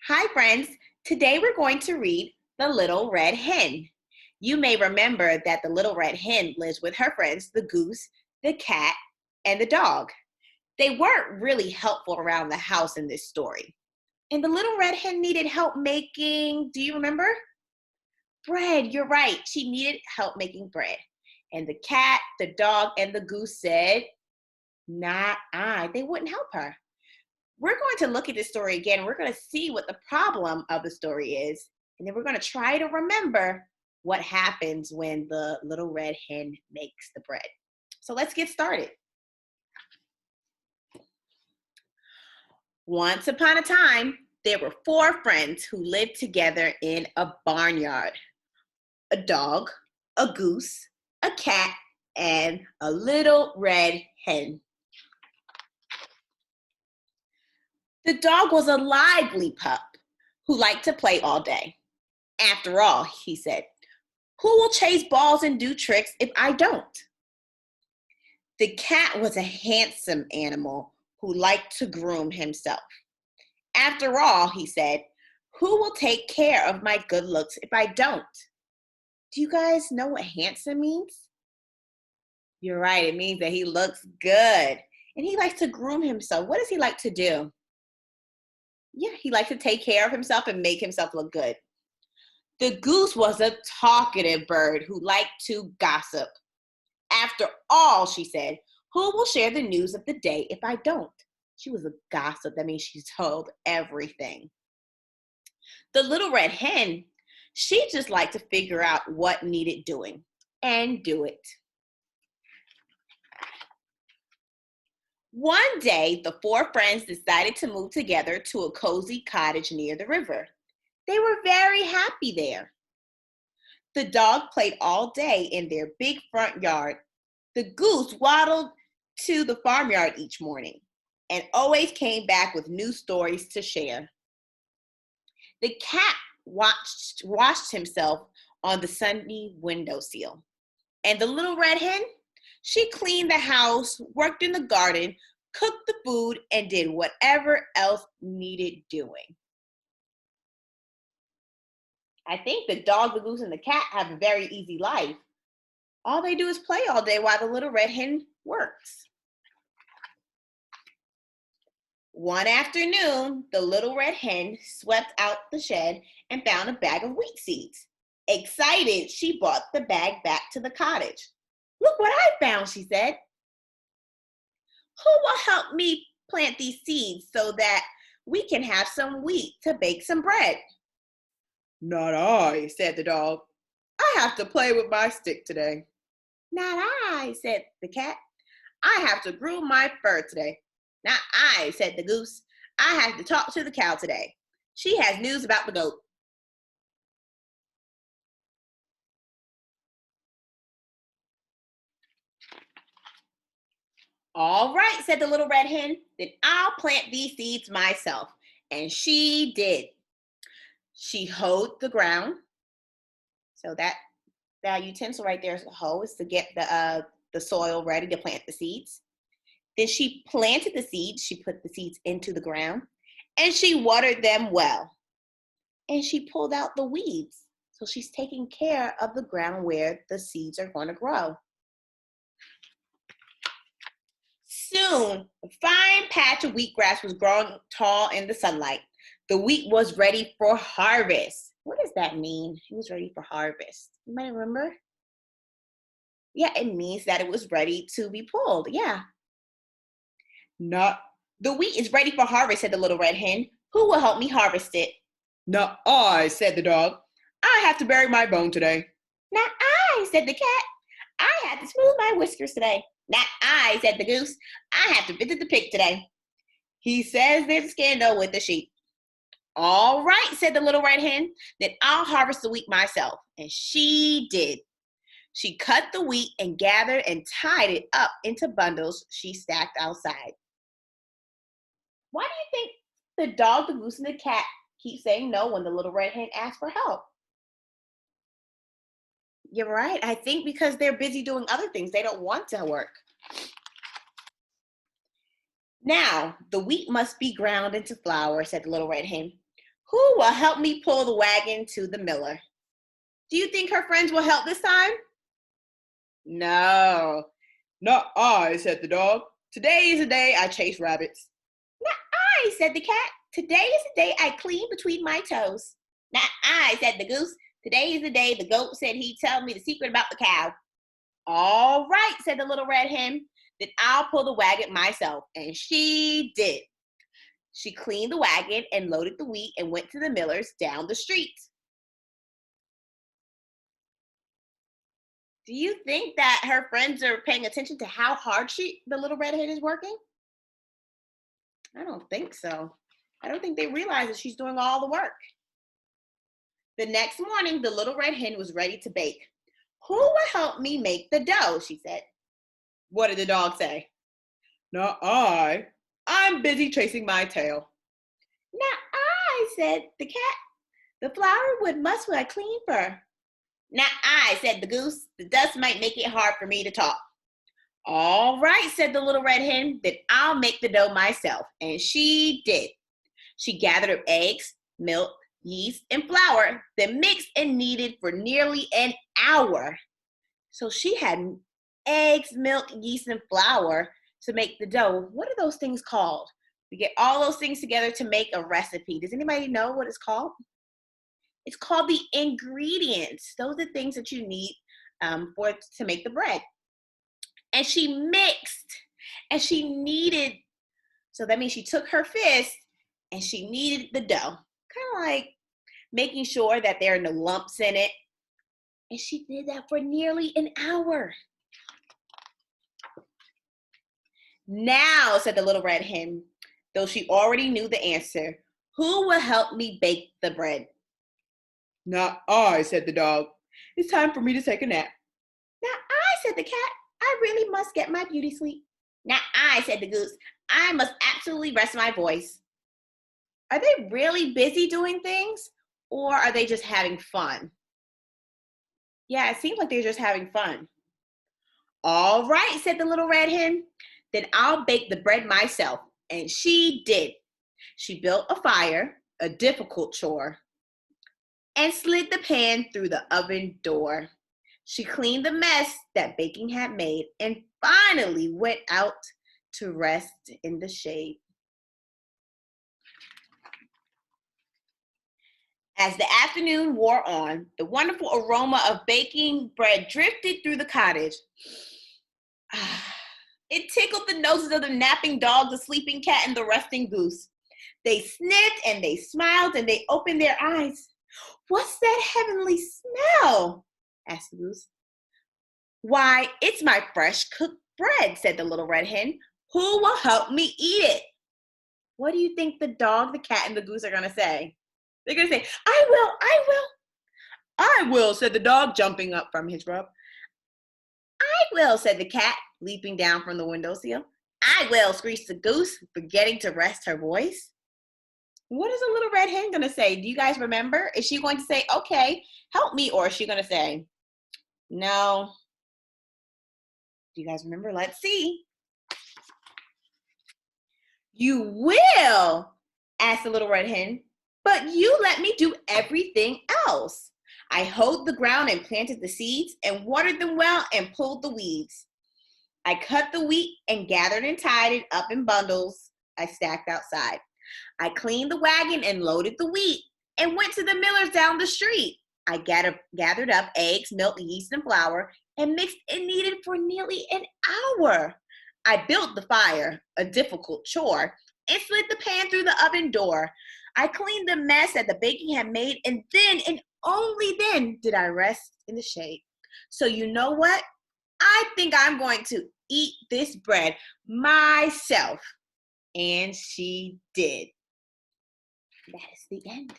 Hi, friends. Today we're going to read The Little Red Hen. You may remember that the little red hen lives with her friends, the goose, the cat, and the dog. They weren't really helpful around the house in this story. And the little red hen needed help making, do you remember? Bread. You're right. She needed help making bread. And the cat, the dog, and the goose said, "Not I." They wouldn't help her. We're going to look at this story again. We're going to see what the problem of the story is. And then we're going to try to remember what happens when the little red hen makes the bread. So let's get started. Once upon a time, there were four friends who lived together in a barnyard. A dog, a goose, a cat, and a little red hen. The dog was a lively pup who liked to play all day. "After all," he said, "who will chase balls and do tricks if I don't?" The cat was a handsome animal who liked to groom himself. "After all," he said, "who will take care of my good looks if I don't?" Do you guys know what handsome means? You're right, it means that he looks good. And he likes to groom himself. What does he like to do? Yeah, he likes to take care of himself and make himself look good. The goose was a talkative bird who liked to gossip. "After all," she said, "who will share the news of the day if I don't?" She was a gossip. That means she told everything. The little red hen, she just liked to figure out what needed doing and do it. One day, the four friends decided to move together to a cozy cottage near the river. They were very happy there. The dog played all day in their big front yard. The goose waddled to the farmyard each morning and always came back with new stories to share. The cat washed himself on the sunny windowsill. And the little red hen, she cleaned the house, worked in the garden, cooked the food, and did whatever else needed doing. I think the dog, the goose, and the cat have a very easy life. All they do is play all day while the little red hen works. One afternoon, the little red hen swept out the shed and found a bag of wheat seeds. Excited, she brought the bag back to the cottage. "Look what I found," she said. "Who will help me plant these seeds so that we can have some wheat to bake some bread?" "Not I," said the dog. "I have to play with my stick today." "Not I," said the cat. "I have to groom my fur today." "Not I," said the goose. "I have to talk to the cow today. She has news about the goat." "All right," said the little red hen, "then I'll plant these seeds myself." And she did. She hoed the ground. So that utensil right there is a hoe, is to get the soil ready to plant the seeds. Then she planted the seeds. She put the seeds into the ground, and she watered them well. And she pulled out the weeds. So she's taking care of the ground where the seeds are going to grow. Soon, a fine patch of wheatgrass was growing tall in the sunlight. The wheat was ready for harvest. What does that mean? It was ready for harvest. You might remember? Yeah, it means that it was ready to be pulled. Yeah. "Not the wheat is ready for harvest," said the little red hen. "Who will help me harvest it?" "Not I," said the dog. "I have to bury my bone today." "Not I," said the cat. "I have to smooth my whiskers today." "Not I," said the goose. "I have to visit the pig today. He says there's a scandal with the sheep." "All right," said the little red hen. "Then I'll harvest the wheat myself." And she did. She cut the wheat and gathered and tied it up into bundles she stacked outside. Why do you think the dog, the goose, and the cat keep saying no when the little red hen asks for help? You're right. I think because they're busy doing other things. They don't want to work. "Now, the wheat must be ground into flour," said the little red hen. Who will help me pull the wagon to the miller? Do you think her friends will help this time? No, not I, said the dog. Today is the day I chase rabbits. Not I, said the cat. Today is the day I clean between my toes. Not I, said the goose. Today is the day the goat said he'd tell me the secret about the cow. All right, said the little red hen. Then I'll pull the wagon myself. And she did. She cleaned the wagon and loaded the wheat and went to the miller's down the street. Do you think that her friends are paying attention to how hard the little red hen is working? I don't think so. I don't think they realize that she's doing all the work. The next morning, the little red hen was ready to bake. Who will help me make the dough? She said. What did the dog say? Not I. I'm busy chasing my tail. Not I, said the cat. The flour would muss my clean fur. Not I, said the goose. The dust might make it hard for me to talk. All right, said the little red hen. Then I'll make the dough myself. And she did. She gathered up eggs, milk, yeast, and flour, then mixed and kneaded for nearly an hour. So she had eggs, milk, yeast, and flour to make the dough. What are those things called? We get all those things together to make a recipe. Does anybody know what it's called? It's called the ingredients. Those are things that you need to make the bread. And she mixed and she kneaded. So that means she took her fist and she kneaded the dough. Kind of like making sure that there are no lumps in it. And she did that for nearly an hour. Now, said the little red hen, though she already knew the answer, who will help me bake the bread? Not I, said the dog. It's time for me to take a nap. Not I, said the cat. I really must get my beauty sleep. Not I, said the goose. I must absolutely rest my voice. Are they really busy doing things, or are they just having fun? Yeah, it seems like they're just having fun. All right, said the little red hen. Then I'll bake the bread myself. And she did. She built a fire, a difficult chore, and slid the pan through the oven door. She cleaned the mess that baking had made and finally went out to rest in the shade. As the afternoon wore on, the wonderful aroma of baking bread drifted through the cottage. It tickled the noses of the napping dog, the sleeping cat, and the resting goose. They sniffed and they smiled and they opened their eyes. What's that heavenly smell? Asked the goose. Why, it's my fresh cooked bread, said the little red hen. Who will help me eat it? What do you think the dog, the cat, and the goose are going to say? They're going to say, I will, I will. I will, said the dog, jumping up from his rub. I will, said the cat, leaping down from the windowsill. I will, screeched the goose, forgetting to rest her voice. What is a little red hen going to say? Do you guys remember? Is she going to say, okay, help me, or is she going to say, no? Do you guys remember? Let's see. You will, asked the little red hen, but you let me do everything else. I hoed the ground and planted the seeds and watered them well and pulled the weeds. I cut the wheat and gathered and tied it up in bundles I stacked outside. I cleaned the wagon and loaded the wheat and went to the miller's down the street. I gathered up eggs, milk, yeast, and flour and mixed and kneaded for nearly an hour. I built the fire, a difficult chore, and slid the pan through the oven door. I cleaned the mess that the baking had made, and then, and only then, did I rest in the shade. So you know what? I think I'm going to eat this bread myself. And she did. That is the end.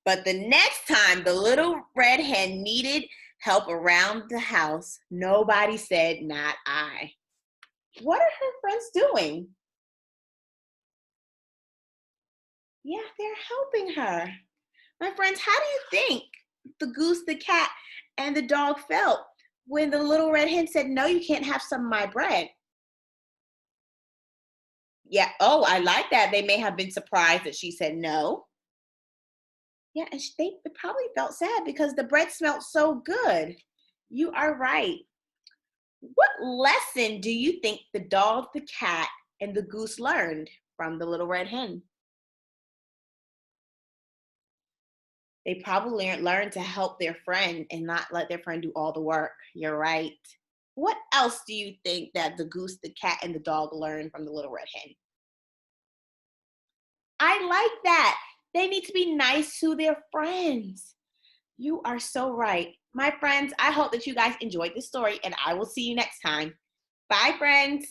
But the next time the little red hen needed help around the house, nobody said, not I. What are her friends doing? Yeah, they're helping her. My friends, how do you think the goose, the cat, and the dog felt when the little red hen said, no, you can't have some of my bread? Yeah. Oh, I like that. They may have been surprised that she said no. Yeah, and they probably felt sad because the bread smelled so good. You are right. What lesson do you think the dog, the cat, and the goose learned from the little red hen? They probably learned to help their friend and not let their friend do all the work. You're right. What else do you think that the goose, the cat, and the dog learned from the little red hen? I like that. They need to be nice to their friends. You are so right. My friends, I hope that you guys enjoyed this story, and I will see you next time. Bye, friends.